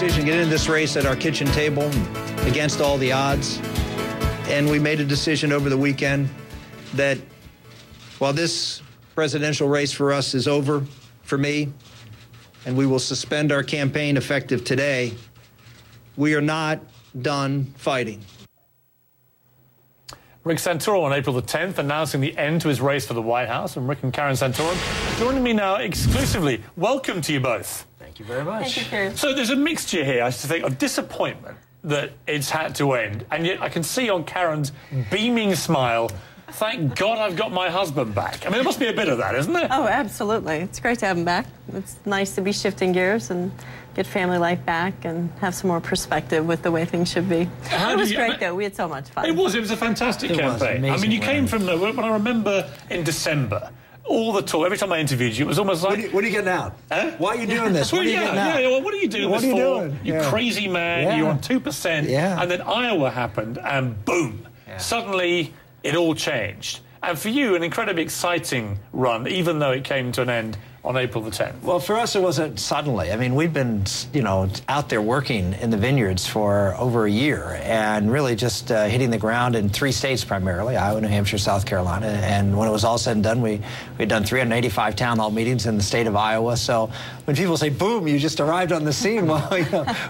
decision to get into this race at our kitchen table against all the odds. And we made a decision over the weekend that while this presidential race for us is over for me, and we will suspend our campaign effective today, we are not done fighting. Rick Santorum on April the 10th announcing the end to his race for the White House. And Rick and Karen Santorum joining me now exclusively. Welcome to you both. Thank you very much. Thank you, Piers. So there's a mixture here, I think, of disappointment that it's had to end. And yet I can see on Karen's beaming smile, thank God I've got my husband back. I mean, there must be a bit of that, isn't there? Oh, absolutely. It's great to have him back. It's nice to be shifting gears and get family life back and have some more perspective with the way things should be. It was great, though. We had so much fun. It was a fantastic campaign. I mean, you came from nowhere. When I remember in December, all the talk, every time I interviewed you, it was almost like... What are you getting out? Huh? Why are you doing this? What are you getting out? Yeah, what are you doing this for? You crazy man, you're on 2%. Yeah. And then Iowa happened, and boom, suddenly it all changed. And for you, an incredibly exciting run, even though it came to an end on April the 10th. Well, for us, it wasn't suddenly. I mean, we've been, out there working in the vineyards for over a year and really just hitting the ground in 3 states primarily, Iowa, New Hampshire, South Carolina. And when it was all said and done, we'd done 385 town hall meetings in the state of Iowa. So when people say, boom, you just arrived on the scene, well,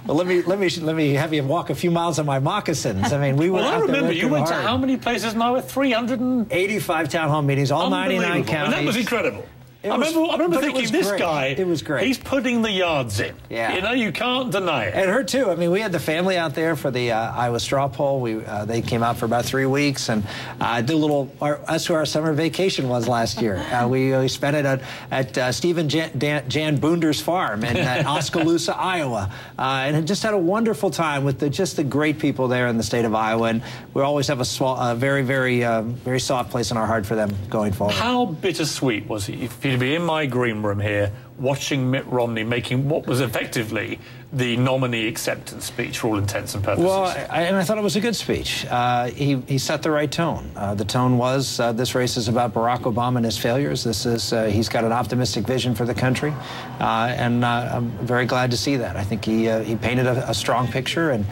let me have you walk a few miles in my moccasins. I mean, we were I remember you went to how many places in Iowa? 385 town hall meetings, all 99 counties. And that was incredible. I remember thinking, this guy, it was great. He's putting the yards in. Yeah. You know, you can't deny it. And her, too. I mean, we had the family out there for the Iowa straw poll. They came out for about 3 weeks and did a little, that's where our summer vacation was last year. We spent it at Stephen Jan Boonder's farm in Oskaloosa, Iowa. And just had a wonderful time with just the great people there in the state of Iowa. And we always have a very, very soft place in our heart for them going forward. How bittersweet was it to be in my green room here watching Mitt Romney making what was effectively the nominee acceptance speech for all intents and purposes? Well, I thought it was a good speech. He set the right tone. The tone was this race is about Barack Obama and his failures. This is he's got an optimistic vision for the country, and I'm very glad to see that. I think he painted a strong picture, and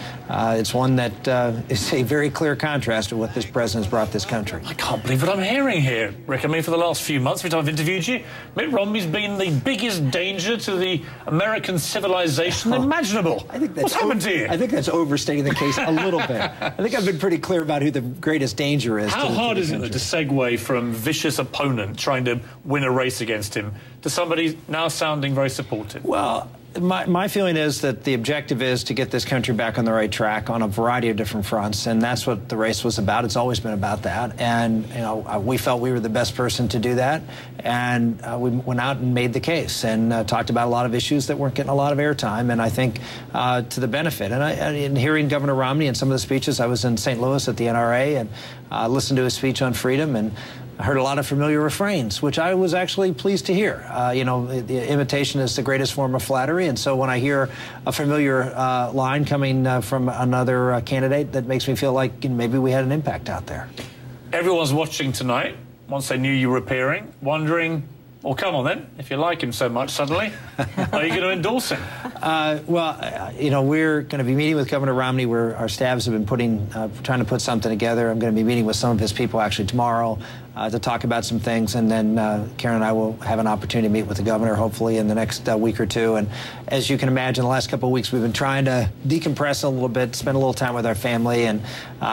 it's one that is a very clear contrast to what this president's brought this country. I can't believe what I'm hearing here, Rick. I mean, for the last few months, every time I've interviewed you, Mitt Romney's been the biggest danger to the American civilization imaginable. I think that's what's happened to you? I think that's overstating the case a little bit. I think I've been pretty clear about who the greatest danger is. How hard is it to segue from vicious opponent trying to win a race against him to somebody now sounding very supportive? Well, my feeling is that the objective is to get this country back on the right track on a variety of different fronts, and that's what the race was about. It's always been about that, and we felt we were the best person to do that, and we went out and made the case and talked about a lot of issues that weren't getting a lot of airtime, and I think to the benefit. And in hearing Governor Romney and some of the speeches, I was in St. Louis at the NRA and listened to his speech on freedom, and I heard a lot of familiar refrains, which I was actually pleased to hear. The imitation is the greatest form of flattery, and so when I hear a familiar line coming from another candidate, that makes me feel like maybe we had an impact out there. Everyone's watching tonight, once they knew you were appearing, wondering, well, come on then, if you like him so much suddenly, are you going to endorse him? We're going to be meeting with Governor Romney, where our staffs have been trying to put something together. I'm going to be meeting with some of his people actually tomorrow to talk about some things, and then Karen and I will have an opportunity to meet with the governor hopefully in the next week or two. And as you can imagine, the last couple of weeks we've been trying to decompress a little bit, spend a little time with our family, and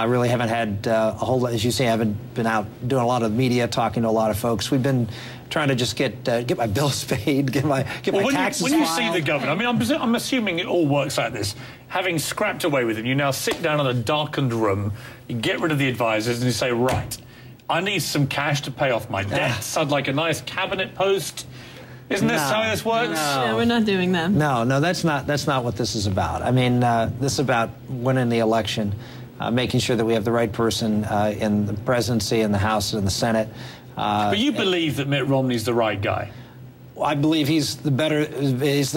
really haven't had a whole lot, as you say, haven't been out doing a lot of media, talking to a lot of folks. We've been trying to just get my bills paid, get my taxes filed. When you see the governor, I mean, I'm assuming it all works like this. Having scrapped away with him, you now sit down in a darkened room, you get rid of the advisors, and you say, right, I need some cash to pay off my debts. I'd like a nice cabinet post. Isn't this how this works? No, we're not doing that. No, that's not what this is about. I mean, this is about winning the election, making sure that we have the right person in the presidency, in the House, and the Senate. But you believe that Mitt Romney's the right guy? I believe he's the better.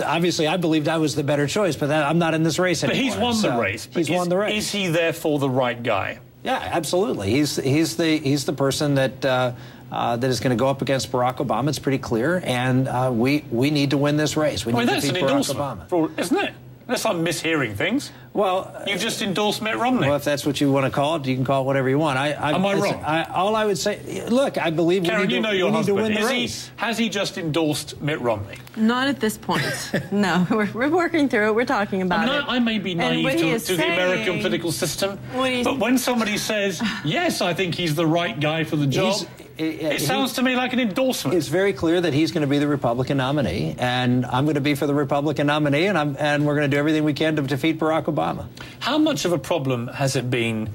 Obviously, I believed I was the better choice, but I'm not in this race anymore. But he's won the race. He's won the race. Is he therefore the right guy? Yeah, absolutely. He's the person that that is going to go up against Barack Obama. It's pretty clear, and we need to win this race. We need to beat Barack Obama, isn't it? Unless I'm mishearing things. Well, you've just endorsed Mitt Romney. Well, if that's what you want to call it, you can call it whatever you want. Am I wrong? All I would say, look, I believe Karen, we need to win the race. Has he just endorsed Mitt Romney? Not at this point. No, we're working through it. We're talking about it. I may be naive to the American political system, but when somebody says, yes, I think he's the right guy for the job, it sounds to me like an endorsement. It's very clear that he's going to be the Republican nominee, and I'm going to be for the Republican nominee, and we're going to do everything we can to defeat Barack Obama. How much of a problem has it been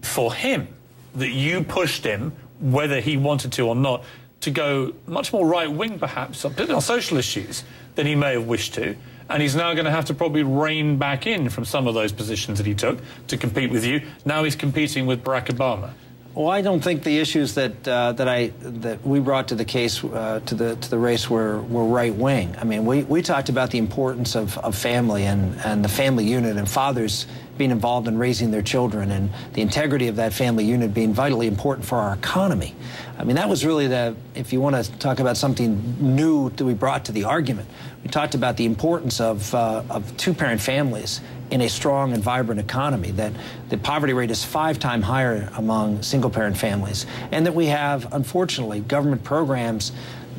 for him that you pushed him, whether he wanted to or not, to go much more right-wing, perhaps, on social issues than he may have wished to, and he's now going to have to probably rein back in from some of those positions that he took to compete with you. Now he's competing with Barack Obama. Well, I don't think the issues that we brought to the case to the race were right wing. I mean, we talked about the importance of family and the family unit and fathers being involved in raising their children and the integrity of that family unit being vitally important for our economy. I mean, that was really if you want to talk about something new that we brought to the argument, we talked about the importance of two-parent families in a strong and vibrant economy, that the poverty rate is 5 times higher among single-parent families, and that we have, unfortunately, government programs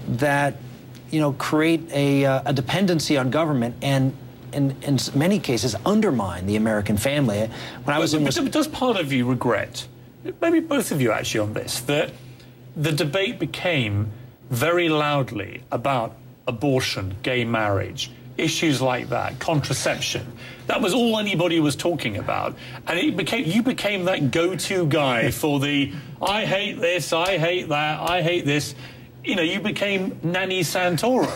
that, create a dependency on government and in many cases undermine the American family. Does part of you regret, maybe both of you actually on this, that the debate became very loudly about abortion, gay marriage, issues like that, contraception? That was all anybody was talking about, and you became that go-to guy for the I hate this, I hate that, I hate this. You became Nanny Santorum.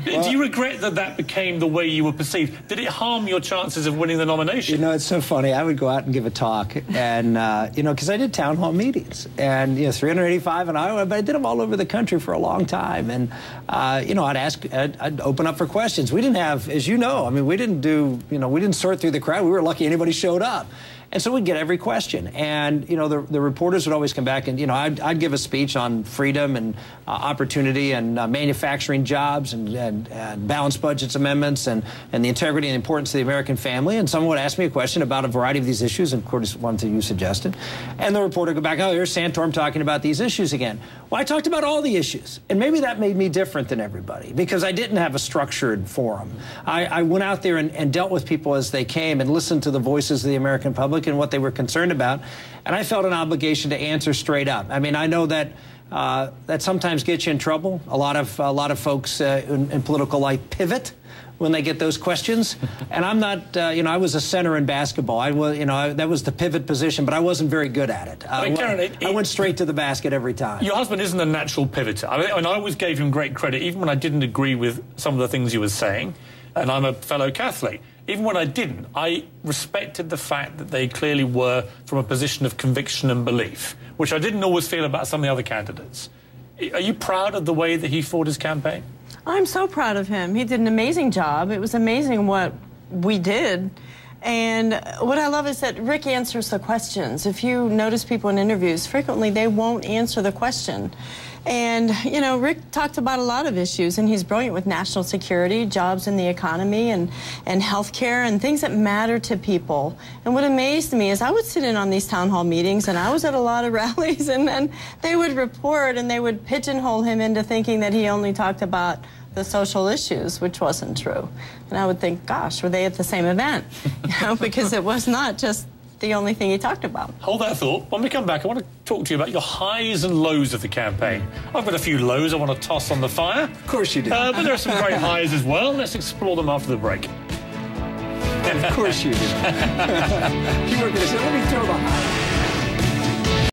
Well, do you regret that became the way you were perceived? Did it harm your chances of winning the nomination? It's so funny. I would go out and give a talk, and, because I did town hall meetings, and, 385 in Iowa, but I did them all over the country for a long time. And, I'd open up for questions. We didn't have, as you know, I mean, we didn't sort through the crowd. We were lucky anybody showed up. And so we'd get every question. And, the reporters would always come back and, I'd give a speech on freedom and opportunity and manufacturing jobs and balanced budgets amendments and the integrity and importance of the American family. And someone would ask me a question about a variety of these issues, and of course, one that you suggested. And the reporter would go back, oh, here's Santorum talking about these issues again. Well, I talked about all the issues. And maybe that made me different than everybody because I didn't have a structured forum. I went out there and dealt with people as they came and listened to the voices of the American public and what they were concerned about, and I felt an obligation to answer straight up. I mean, I know that that sometimes gets you in trouble. A lot of folks in political life pivot when they get those questions, and I'm not. I was a center in basketball. That was the pivot position, but I wasn't very good at it. Karen, I went straight to the basket every time. Your husband isn't a natural pivoter. I always gave him great credit, even when I didn't agree with some of the things he was saying, and I'm a fellow Catholic. Even when I didn't, I respected the fact that they clearly were from a position of conviction and belief, which I didn't always feel about some of the other candidates. Are you proud of the way that he fought his campaign? I'm so proud of him. He did an amazing job. It was amazing what we did. And what I love is that Rick answers the questions. If you notice people in interviews, frequently they won't answer the question. And, Rick talked about a lot of issues, and he's brilliant with national security, jobs in the economy, and health care, and things that matter to people. And what amazed me is I would sit in on these town hall meetings, and I was at a lot of rallies, and then they would report, and they would pigeonhole him into thinking that he only talked about the social issues, which wasn't true. And I would think, gosh, were they at the same event? Because it was not just the only thing he talked about. Hold that thought. When we come back, I want to talk to you about your highs and lows of the campaign. I've got a few lows I want to toss on the fire. Of course you do. But there are some great highs as well. Let's explore them after the break. Of course you do. You were going to say, let me throw the high.